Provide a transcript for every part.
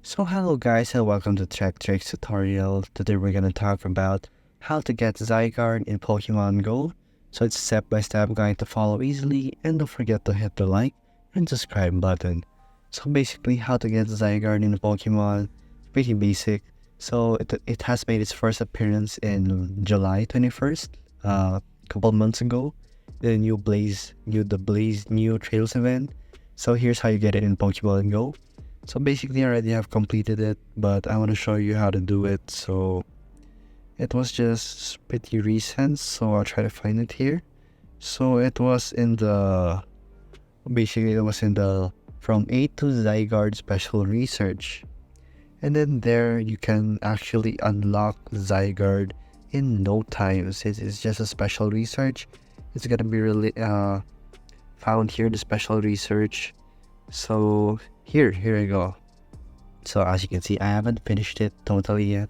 So hello guys and welcome to Tech Tricks tutorial. Today we're gonna talk about how to get Zygarde in Pokemon Go. So it's step by step guide to follow easily, and don't forget to hit the like and subscribe button. So basically how to get Zygarde in Pokemon, pretty basic. So it has made its first appearance in July 21st, couple months ago. The Blaze New Trails event. So here's how you get it in Pokemon Go. So basically I already have completed it, but I want to show you how to do it. So it was just pretty recent, so I'll try to find it here. So it was in the, basically it was in the from A to Zygarde special research. And then there you can actually unlock Zygarde in no time, since it's just a special research. It's gonna be really found here, the special research. So here we go. So as you can see, I haven't finished it totally yet,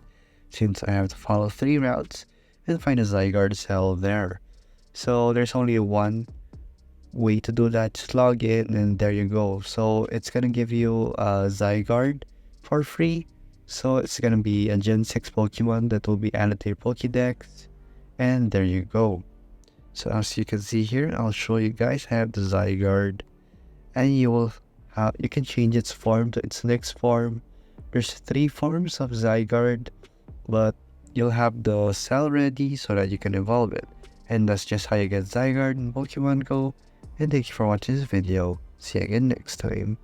since I have to follow 3 routes and find a Zygarde cell there. So there's only one way to do that. Just log in and there you go. So it's gonna give you a Zygarde for free. So it's gonna be a Gen 6 Pokemon that will be added to your Pokédex, and there you go. So as you can see here, I'll show you guys. I have the Zygarde, and you can change its form to its next form. There's 3 forms of Zygarde, but you'll have the cell ready so that you can evolve it. And that's just how you get Zygarde in Pokemon Go. And thank you for watching this video. See you again next time.